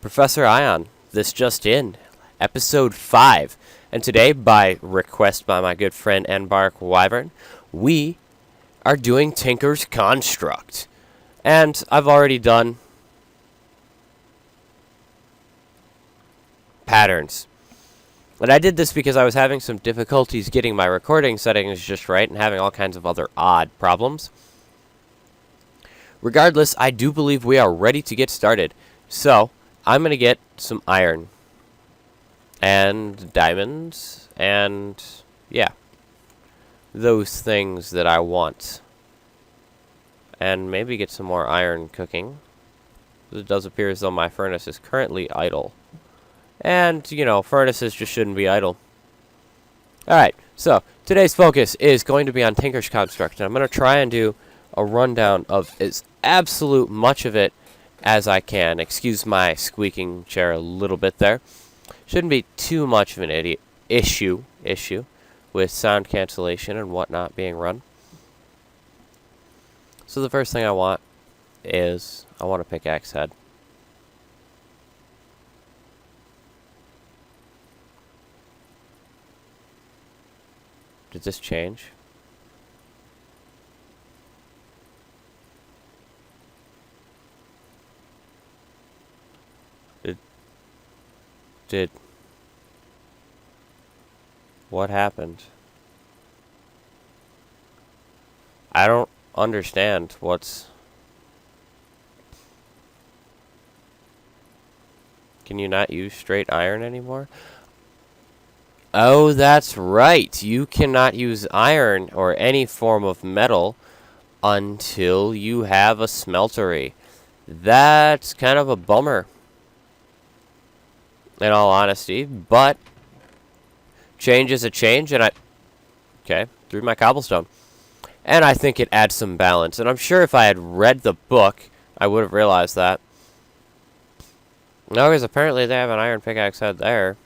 Professor Ion, this just in, episode 5. And today, by request by my good friend Enbark Wyvern, we are doing Tinker's Construct. And I've already done patterns. And I did this because I was having some difficulties getting my recording settings just right and having all kinds of other odd problems. Regardless, I do believe we are ready to get started. So, I'm going to get some iron. And diamonds. And, yeah. Those things that I want. And maybe get some more iron cooking. It does appear as though my furnace is currently idle. And, you know, furnaces just shouldn't be idle. Alright, so, today's focus is going to be on Tinker's Construct. And I'm going to try and do a rundown of as absolute much of it as I can. Excuse my squeaking chair a little bit there. Shouldn't be too much of an issue with sound cancellation and whatnot being run. So the first thing I want is I want a pickaxe head. Did this change? Did what happened? I don't understand what's... Can you not use straight iron anymore? Oh, that's right. You cannot use iron or any form of metal until you have a smeltery. That's kind of a bummer, in all honesty, but change is a change, and threw my cobblestone. And I think it adds some balance, and I'm sure if I had read the book, I would have realized that. No, because apparently they have an iron pickaxe head there.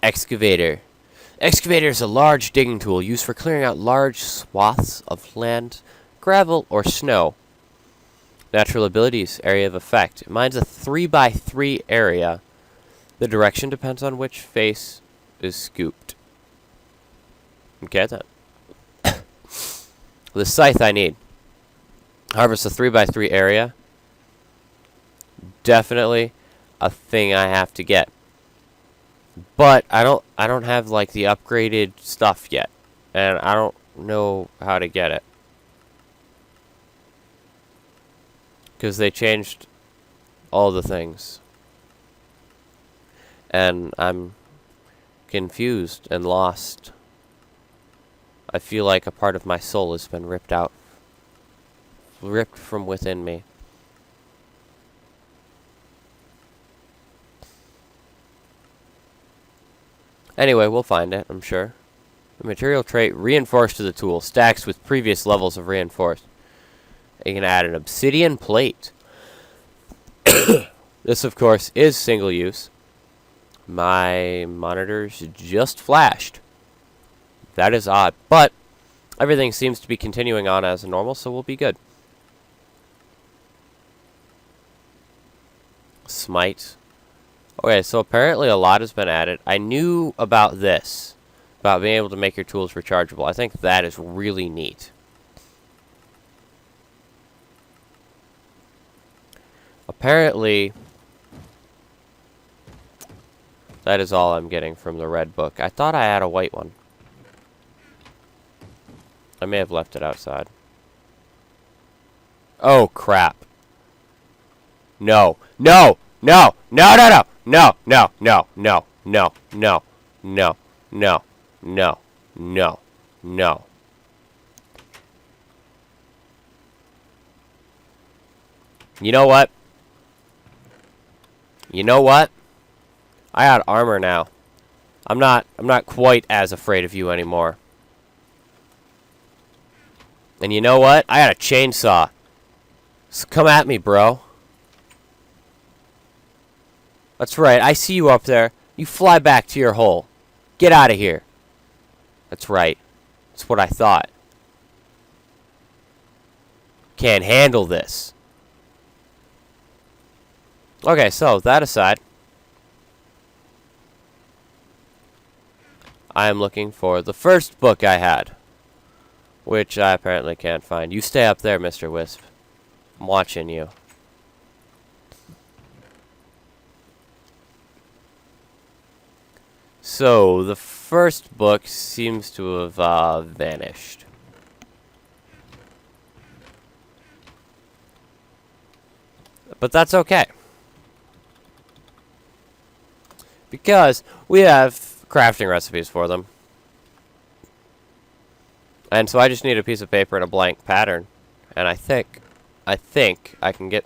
Excavator. Excavator is a large digging tool used for clearing out large swaths of land, gravel, or snow. Natural abilities, area of effect. Mine's a 3x3 area. The direction depends on which face is scooped. Okay, then. The scythe I need. Harvest a 3x3 area. Definitely a thing I have to get. But I don't have like the upgraded stuff yet. And I don't know how to get it. Because they changed all the things. And I'm confused and lost. I feel like a part of my soul has been ripped out. Ripped from within me. Anyway, we'll find it, I'm sure. The material trait, reinforced to the tool. Stacks with previous levels of reinforced. You can add an obsidian plate. This, of course, is single use. My monitors just flashed. That is odd, but everything seems to be continuing on as normal, so we'll be good. Smite. Okay, so apparently a lot has been added. I knew about this, about being able to make your tools rechargeable. I think that is really neat. Apparently, that is all I'm getting from the red book. I thought I had a white one. I may have left it outside. Oh, crap. No. No! No! No, no, no! No, no, no, no, no, no, no, no, no, no, no. You know what? You know what? I got armor now. I'm not quite as afraid of you anymore. And you know what? I got a chainsaw. So come at me, bro. That's right. I see you up there. You fly back to your hole. Get out of here. That's right. That's what I thought. can't handle this. Okay, so that aside, I am looking for the first book I had, which I apparently can't find. You stay up there, Mr. Wisp. I'm watching you. So, the first book seems to have vanished. But that's okay. Because we have crafting recipes for them. And so I just need a piece of paper and a blank pattern. And I think I can get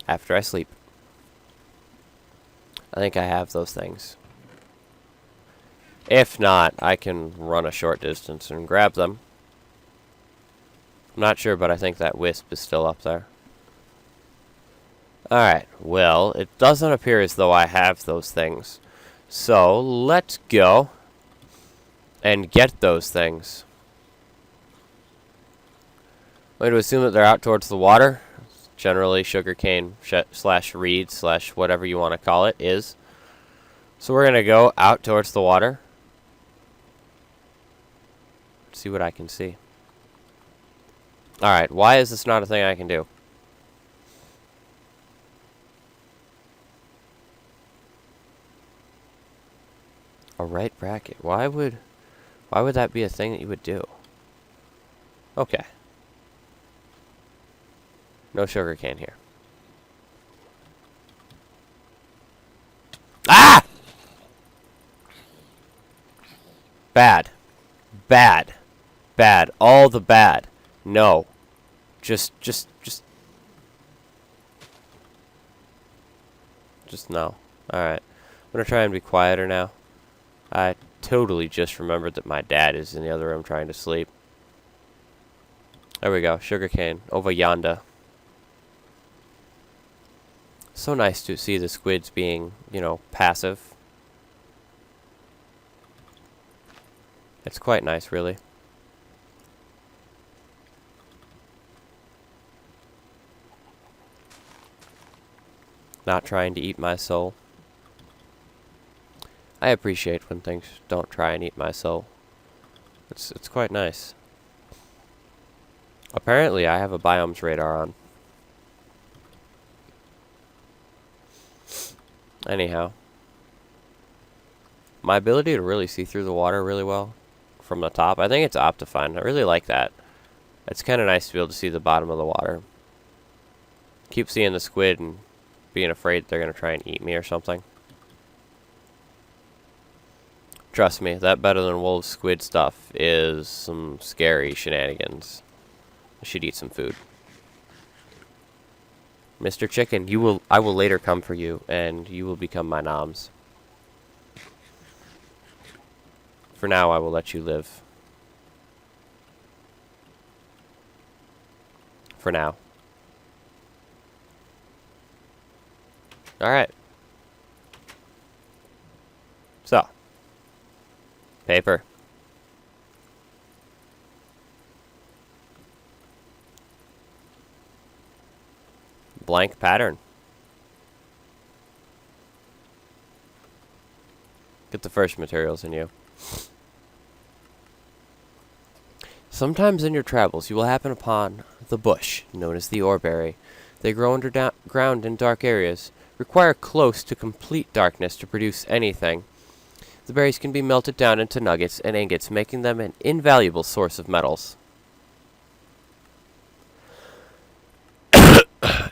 after I sleep. I think I have those things. If not, I can run a short distance and grab them. I'm not sure, but I think that wisp is still up there. Alright, well, it doesn't appear as though I have those things. So, let's go and get those things. I'm going to assume that they're out towards the water. Generally, sugarcane slash reed slash whatever you want to call it is. So we're going to go out towards the water. See what I can see. Alright, why is this not a thing I can do? A right bracket. Why would that be a thing that you would do? Okay. No sugarcane here. Ah! Bad. Bad. Bad. All the bad. No. Just no. Alright. I'm gonna try and be quieter now. I totally just remembered that my dad is in the other room trying to sleep. There we go. Sugarcane. Over yonder. So nice to see the squids being, you know, passive. It's quite nice, really. Not trying to eat my soul. I appreciate when things don't try and eat my soul. It's quite nice. Apparently, I have a biomes radar on. Anyhow. My ability to really see through the water really well from the top, I think it's Optifine. I really like that. It's kind of nice to be able to see the bottom of the water. Keep seeing the squid and being afraid they're going to try and eat me or something. Trust me, that better than wolf squid stuff is some scary shenanigans. I should eat some food. Mr. Chicken, I will later come for you, and you will become my noms. For now, I will let you live. For now. Alright. So. Paper. Blank pattern. Get the first materials in you. Sometimes in your travels you will happen upon the bush, known as the oreberry. They grow underground in dark areas, require close to complete darkness to produce anything. The berries can be melted down into nuggets and ingots, making them an invaluable source of metals.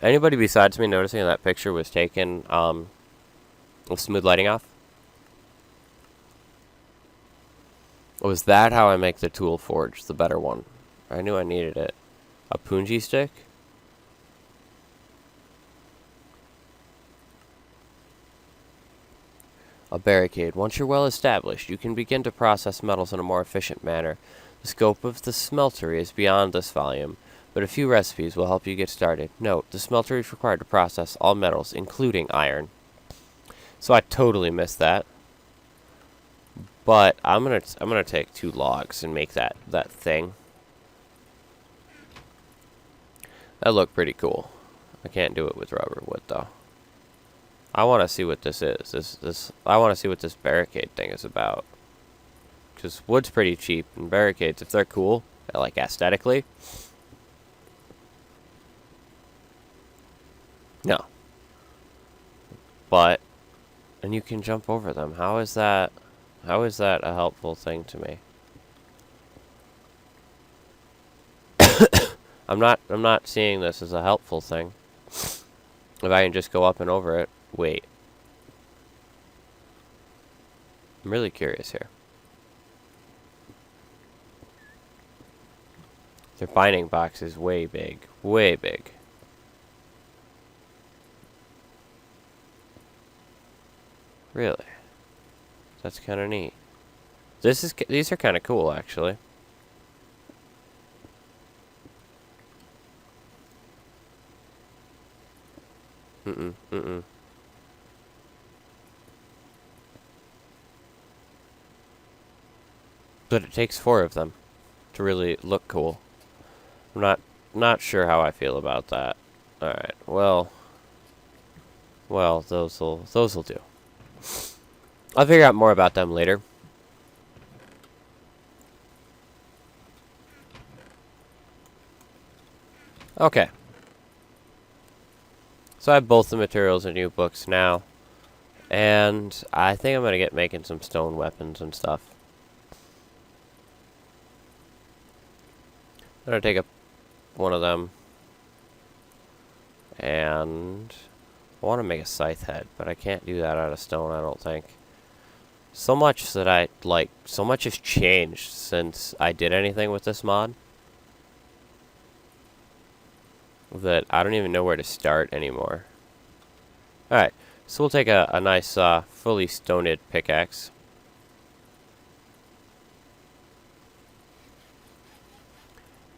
Anybody besides me noticing that picture was taken with smooth lighting off? Was that how I make the tool forge, the better one? I knew I needed it. A punji stick? A barricade. Once you're well established, you can begin to process metals in a more efficient manner. The scope of the smeltery is beyond this volume, but a few recipes will help you get started. Note, the smeltery is required to process all metals, including iron. So I totally missed that. But I'm gonna take 2 logs and make that thing. That looked pretty cool. I can't do it with rubber wood though. I want to see what this is. I want to see what this barricade thing is about. Because wood's pretty cheap, and barricades, if they're cool, like aesthetically, no. But, and you can jump over them. How is that a helpful thing to me? I'm not seeing this as a helpful thing. If I can just go up and over it. Wait. I'm really curious here. Their binding box is way big. Way big. Really? That's kind of neat. These are kind of cool, actually. But it takes 4 of them to really look cool. I'm not sure how I feel about that. All right. Well, those'll do. I'll figure out more about them later. Okay. So I have both the materials and new books now. And I think I'm going to get making some stone weapons and stuff. I'm going to take one of them. And I want to make a scythe head, but I can't do that out of stone, I don't think. So much has changed since I did anything with this mod, that I don't even know where to start anymore. Alright, so we'll take a nice fully stoned pickaxe.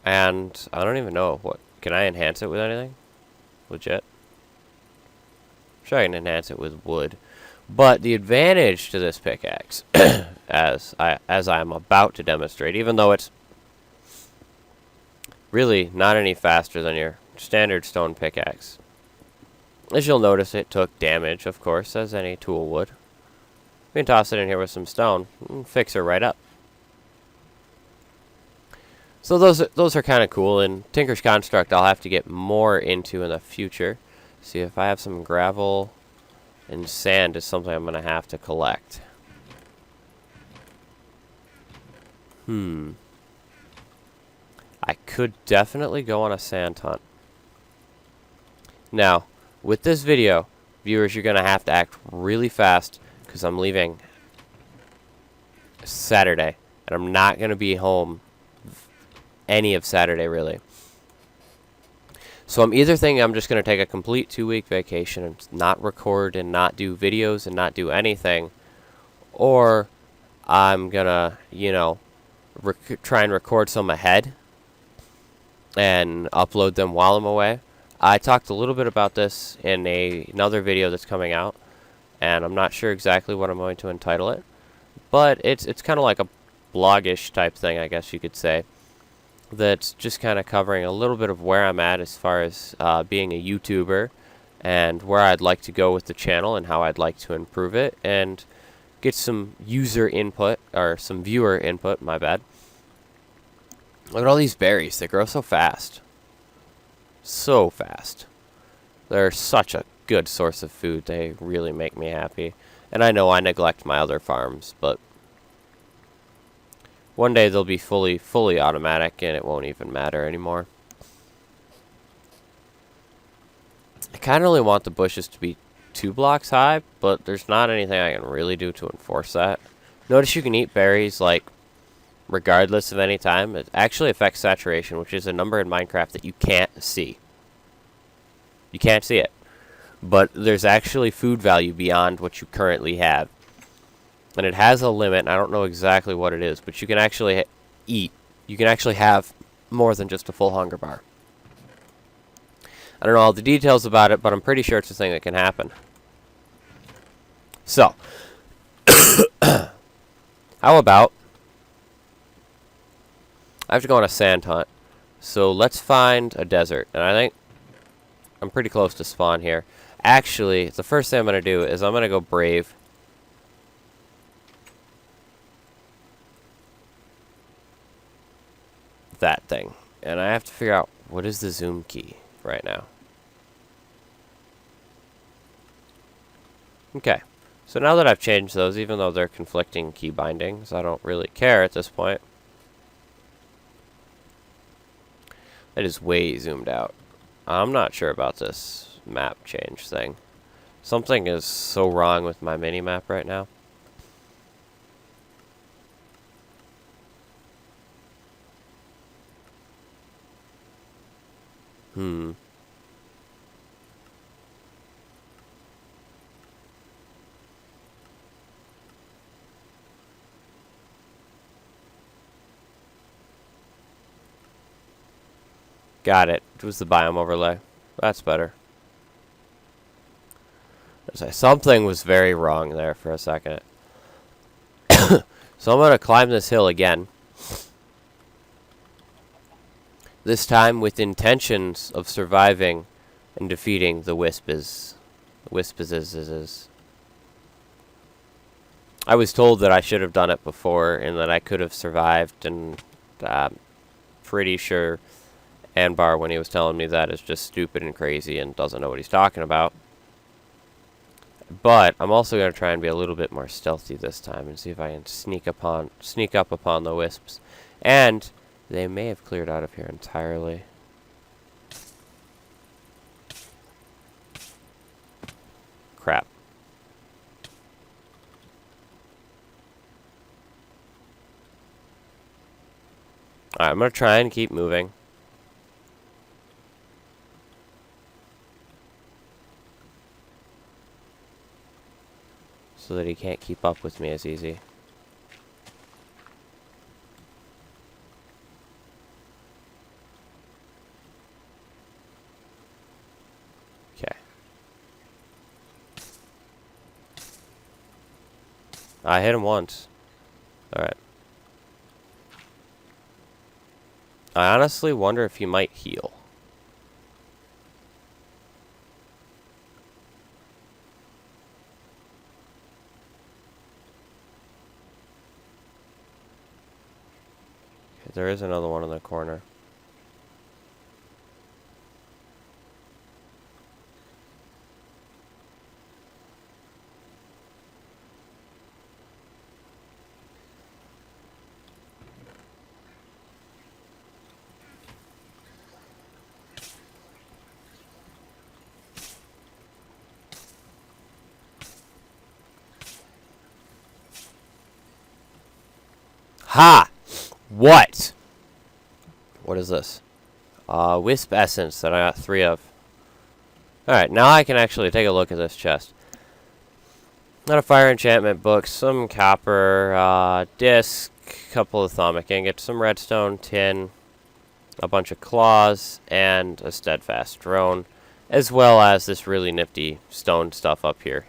And I don't even know can I enhance it with anything? Legit. Sure, I can enhance it with wood. But the advantage to this pickaxe, as I'm about to demonstrate, even though it's really not any faster than your standard stone pickaxe, as you'll notice, it took damage, of course, as any tool would. We can toss it in here with some stone and fix her right up. So those are kind of cool. And Tinker's Construct I'll have to get more into in the future. See if I have some gravel and sand is something I'm going to have to collect. I could definitely go on a sand hunt. Now, with this video, viewers, you're going to have to act really fast because I'm leaving Saturday, and I'm not going to be home any of Saturday, really. So I'm either thinking I'm just going to take a complete 2-week vacation and not record and not do videos and not do anything, or I'm going to, try and record some ahead and upload them while I'm away. I talked a little bit about this in another video that's coming out, and I'm not sure exactly what I'm going to entitle it, but it's kind of like a blogish type thing, I guess you could say, that's just kind of covering a little bit of where I'm at as far as being a YouTuber and where I'd like to go with the channel and how I'd like to improve it and get some user input, or some viewer input, my bad. Look at all these berries. They grow so fast. So fast. They're such a good source of food. They really make me happy. And I know I neglect my other farms, but one day they'll be fully automatic and it won't even matter anymore. I kind of only want the bushes to be 2 blocks high, but there's not anything I can really do to enforce that. Notice you can eat berries, like, regardless of any time. It actually affects saturation, which is a number in Minecraft that you can't see. You can't see it. But there's actually food value beyond what you currently have. And it has a limit, and I don't know exactly what it is, but you can actually eat. You can actually have more than just a full hunger bar. I don't know all the details about it, but I'm pretty sure it's a thing that can happen. So, how about, I have to go on a sand hunt. So let's find a desert. And I think I'm pretty close to spawn here. Actually, the first thing I'm going to do is I'm going to go brave. That thing. And I have to figure out what is the zoom key right now. Okay. So now that I've changed those, even though they're conflicting key bindings, I don't really care at this point. It is way zoomed out. I'm not sure about this map change thing. Something is so wrong with my mini-map right now. Got it. It was the biome overlay. That's better. Something was very wrong there for a second. So I'm going to climb this hill again. This time with intentions of surviving and defeating the Whisps. Whisps. I was told that I should have done it before and that I could have survived, and pretty sure Anbar, when he was telling me that, is just stupid and crazy and doesn't know what he's talking about. But I'm also going to try and be a little bit more stealthy this time and see if I can sneak up upon the Whisps. And they may have cleared out of here entirely. Crap. Alright, I'm going to try and keep moving. So that he can't keep up with me as easy. Okay. I hit him once. Alright. I honestly wonder if he might heal. There is another one in the corner. Ha! What? What is this? Wisp essence that I got 3 of. Alright, now I can actually take a look at this chest. Got a fire enchantment book, some copper, disc, couple of thaumic ingots, some redstone, tin, a bunch of claws, and a steadfast drone, as well as this really nifty stone stuff up here.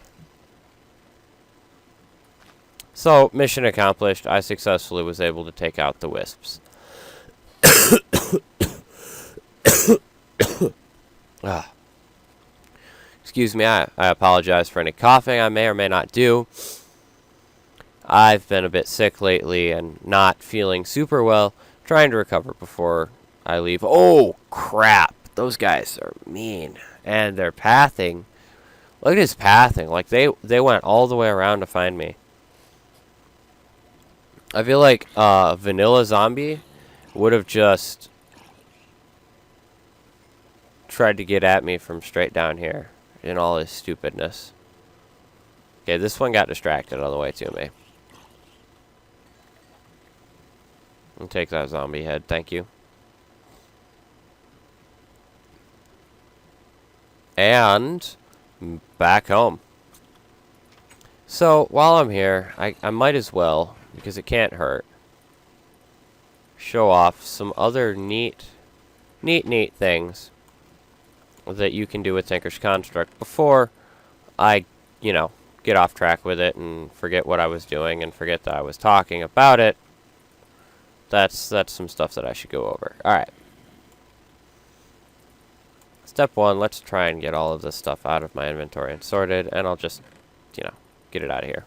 So, mission accomplished. I successfully was able to take out the Wisps. Excuse me, I apologize for any coughing I may or may not do. I've been a bit sick lately and not feeling super well. Trying to recover before I leave. Oh, crap. Those guys are mean. And their pathing. Look at his pathing. Like, they went all the way around to find me. I feel like a vanilla zombie would have just tried to get at me from straight down here in all his stupidness. Okay, this one got distracted on the way to me. I'll take that zombie head, thank you. And back home. So, while I'm here, I might as well, because it can't hurt, show off some other neat things that you can do with Tinker's Construct before I, get off track with it and forget what I was doing and forget that I was talking about it. That's some stuff that I should go over. Alright. Step one, let's try and get all of this stuff out of my inventory and sorted, and I'll just, get it out of here.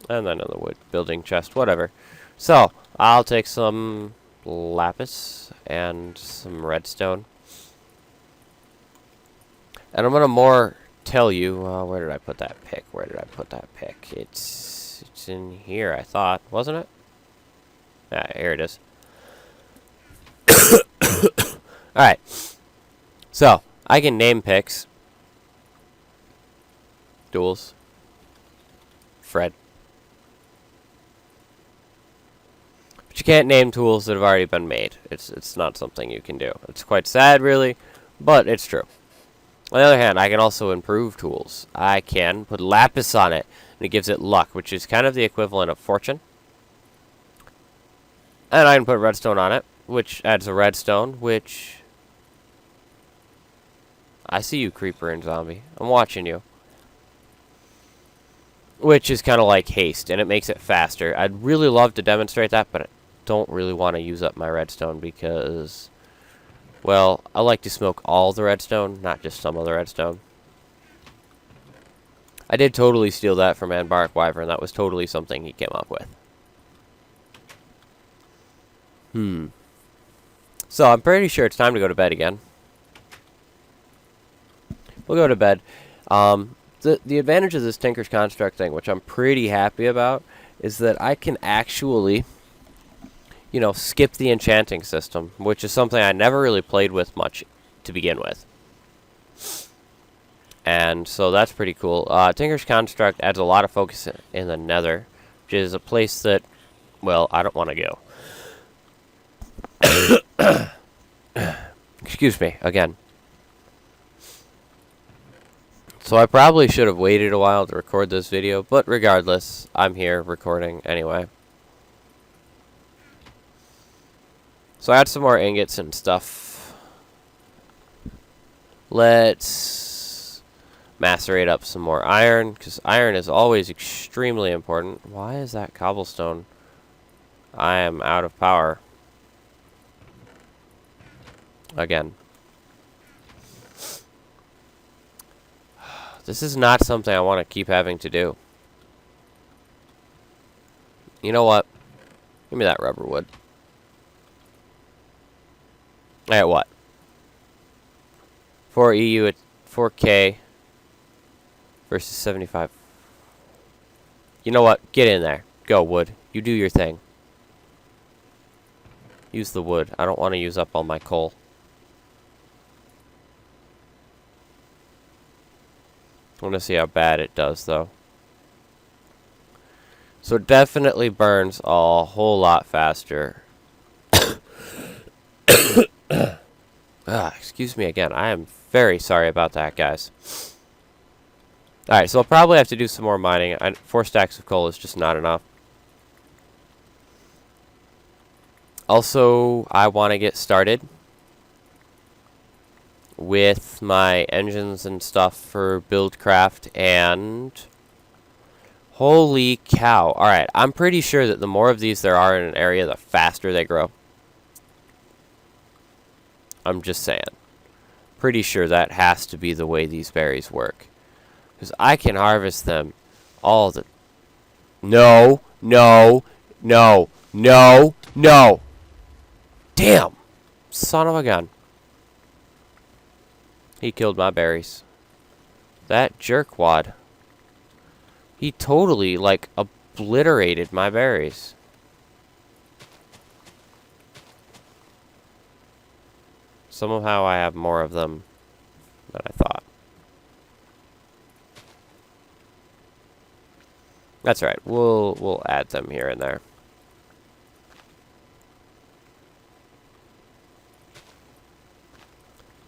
And then another wood building chest, whatever. So, I'll take some lapis and some redstone. And I'm going to more tell you, where did I put that pick? Where did I put that pick? It's in here, I thought, wasn't it? Ah, here it is. Alright. So, I can name picks. Duels. Fred. But you can't name tools that have already been made. It's not something you can do. It's quite sad, really, but it's true. On the other hand, I can also improve tools. I can put lapis on it, and it gives it luck, which is kind of the equivalent of fortune. And I can put redstone on it, which adds a redstone, which... I see you, creeper and zombie. I'm watching you. Which is kind of like haste, and it makes it faster. I'd really love to demonstrate that, but I don't really want to use up my redstone because, well, I like to smoke all the redstone, not just some of the redstone. I did totally steal that from Anbark Wyvern. That was totally something he came up with. So I'm pretty sure it's time to go to bed again. We'll go to bed. The advantage of this Tinker's Construct thing, which I'm pretty happy about, is that I can actually, skip the enchanting system, which is something I never really played with much to begin with. And so that's pretty cool. Tinker's Construct adds a lot of focus in the Nether, which is a place that, well, I don't want to go. Excuse me, again. So I probably should have waited a while to record this video, but regardless, I'm here recording anyway. So I had some more ingots and stuff. Let's macerate up some more iron, because iron is always extremely important. Why is that cobblestone? I am out of power. Again. This is not something I want to keep having to do. You know what? Give me that rubber wood. At what? 4 EU at 4K versus 75. You know what? Get in there. Go, wood. You do your thing. Use the wood. I don't want to use up all my coal. I want to see how bad it does, though. So it definitely burns a whole lot faster. Excuse me again. I am very sorry about that, guys. Alright, so I'll probably have to do some more mining. 4 stacks of coal is just not enough. Also, I want to get started with my engines and stuff for Buildcraft, and holy cow. Alright, I'm pretty sure that the more of these there are in an area, the faster they grow. I'm just saying. Pretty sure that has to be the way these berries work. Because I can harvest them all the... No, no, no, no, no. Damn. Son of a gun. He killed my berries. That jerkwad. He totally, like, obliterated my berries. Somehow I have more of them than I thought. That's right. We'll add them here and there.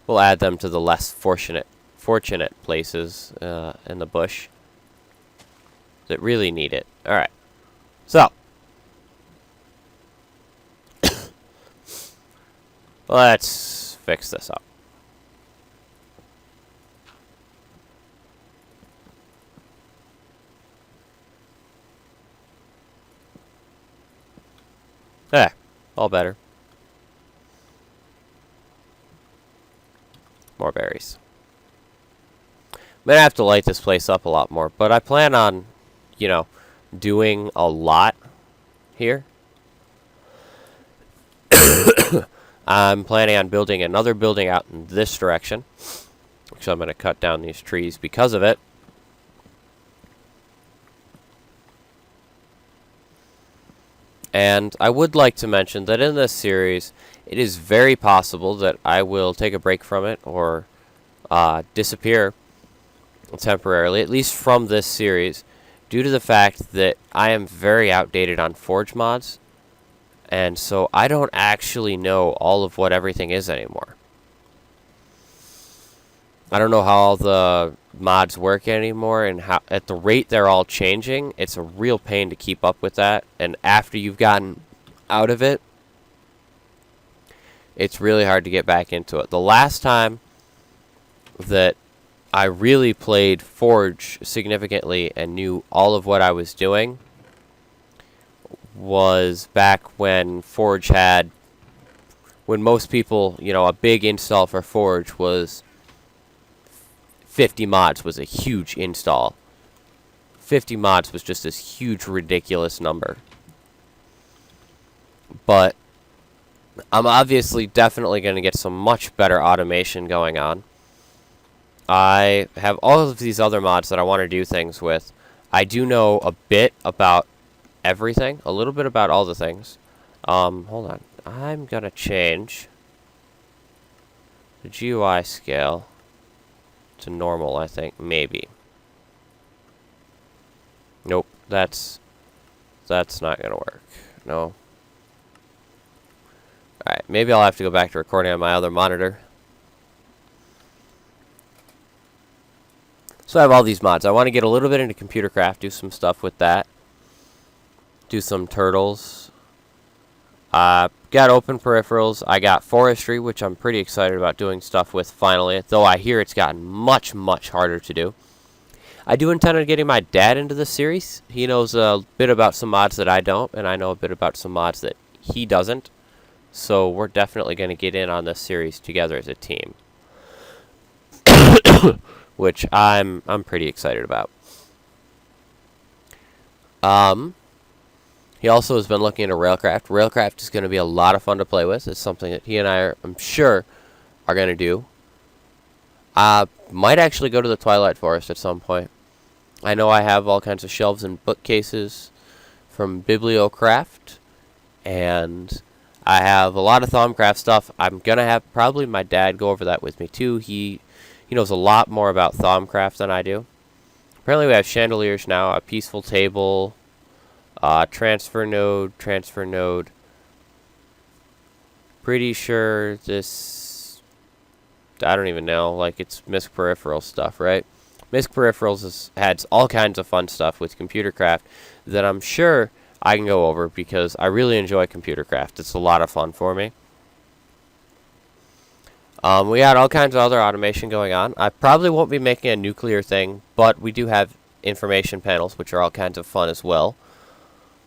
We'll add them to the less fortunate places in the bush that really need it. All right. So let's fix this up. All better. More berries. I'm gonna have to light this place up a lot more, but I plan on, you know, doing a lot here. I'm planning on building another building out in this direction, so I'm going to cut down these trees because of it. And I would like to mention that in this series, it is very possible that I will take a break from it or disappear temporarily, at least from this series, due to the fact that I am very outdated on Forge mods, and so I don't actually know all of what everything is anymore. I don't know how all the mods work anymore, and how at the rate they're all changing, it's a real pain to keep up with that. And after you've gotten out of it, it's really hard to get back into it. The last time that I really played Forge significantly and knew all of what I was doing was back when Forge had, when most people, you know, a big install for Forge was 50 mods was a huge install. 50 mods was just this huge, ridiculous number. But I'm obviously definitely going to get some much better automation going on. I have all of these other mods that I want to do things with. I do know a bit about everything, a little bit about all the things. Hold on. I'm going to change the GUI scale to normal, I think. Maybe. Nope. That's not going to work. No. Alright, maybe I'll have to go back to recording on my other monitor. So I have all these mods. I want to get a little bit into computer craft, do some stuff with that. Do some turtles. Got open peripherals. I got forestry, which I'm pretty excited about doing stuff with finally, though I hear it's gotten much, much harder to do. I do intend on getting my dad into this series. He knows a bit about some mods that I don't, and I know a bit about some mods that he doesn't. So we're definitely going to get in on this series together as a team. Which I'm pretty excited about. He also has been looking into Railcraft. Railcraft is going to be a lot of fun to play with. It's something that he and I, I'm sure, are going to do. Might actually go to the Twilight Forest at some point. I know I have all kinds of shelves and bookcases from Bibliocraft, and I have a lot of Thaumcraft stuff. I'm going to have probably my dad go over that with me too. He knows a lot more about Thaumcraft than I do. Apparently we have chandeliers now, a peaceful table, transfer node. Pretty sure this, I don't even know, like it's MISC peripheral stuff, right? MISC peripherals has all kinds of fun stuff with computer craft that I'm sure I can go over because I really enjoy computer craft. It's a lot of fun for me. We got all kinds of other automation going on. I probably won't be making a nuclear thing, but we do have information panels, which are all kinds of fun as well.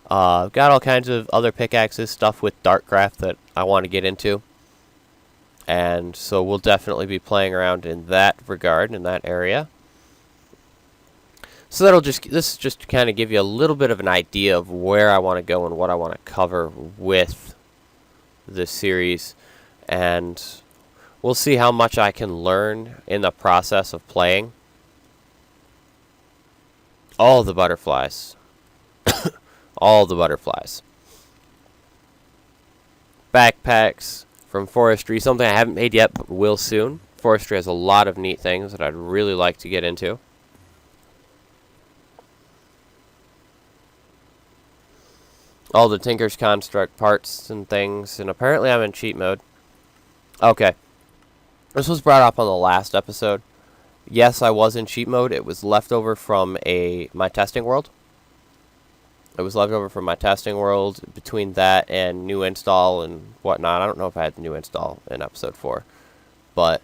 Got all kinds of other pickaxes, stuff with Darkcraft that I want to get into. And so we'll definitely be playing around in that regard, in that area. So this is just to kind of give you a little bit of an idea of where I want to go and what I want to cover with this series. And we'll see how much I can learn in the process of playing. All the butterflies. All the butterflies. Backpacks from forestry. Something I haven't made yet, but will soon. Forestry has a lot of neat things that I'd really like to get into. All the Tinker's Construct parts and things. And apparently I'm in cheat mode. Okay. This was brought up on the last episode. Yes, I was in cheat mode. It was left over from my testing world. It was left over from my testing world. Between that and new install and whatnot. I don't know if I had the new install in episode 4. But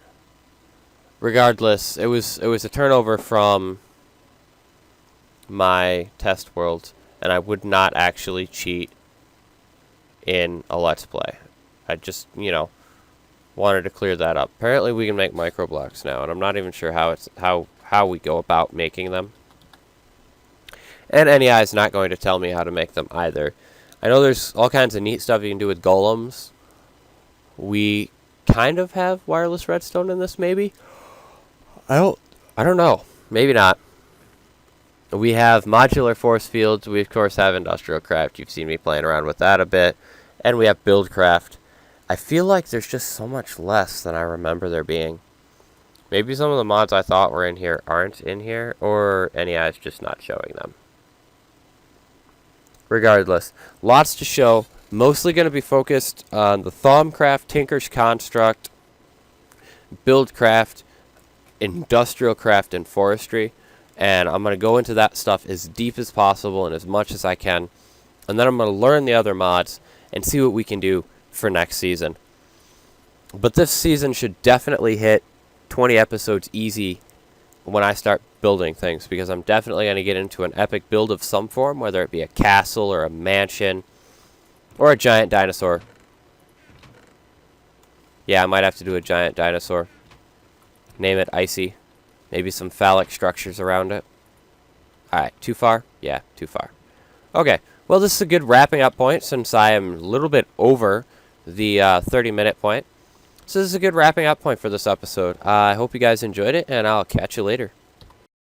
regardless, it was a turnover from my test world. And I would not actually cheat in a Let's Play. I just, wanted to clear that up. Apparently we can make micro blocks now, and I'm not even sure how we go about making them. And NEI is not going to tell me how to make them either. I know there's all kinds of neat stuff you can do with golems. We kind of have wireless redstone in this, maybe? I don't know. Maybe not. We have modular force fields. We, of course, have industrial craft. You've seen me playing around with that a bit. And we have build craft. I feel like there's just so much less than I remember there being. Maybe some of the mods I thought were in here aren't in here, or NEI is just not showing them. Regardless, lots to show. Mostly going to be focused on the Thaumcraft, Tinker's Construct, Buildcraft, Industrial Craft, and Forestry. And I'm going to go into that stuff as deep as possible and as much as I can. And then I'm going to learn the other mods and see what we can do for next season. But this season should definitely hit 20 episodes easy when I start building things, because I'm definitely going to get into an epic build of some form, whether it be a castle or a mansion or a giant dinosaur. Yeah, I might have to do a giant dinosaur. Name it Icy. Maybe some phallic structures around it. Alright, too far? Yeah, too far. Okay, well, this is a good wrapping up point since I am a little bit over the 30-minute point. So this is a good wrapping up point for this episode. I hope you guys enjoyed it, and I'll catch you later.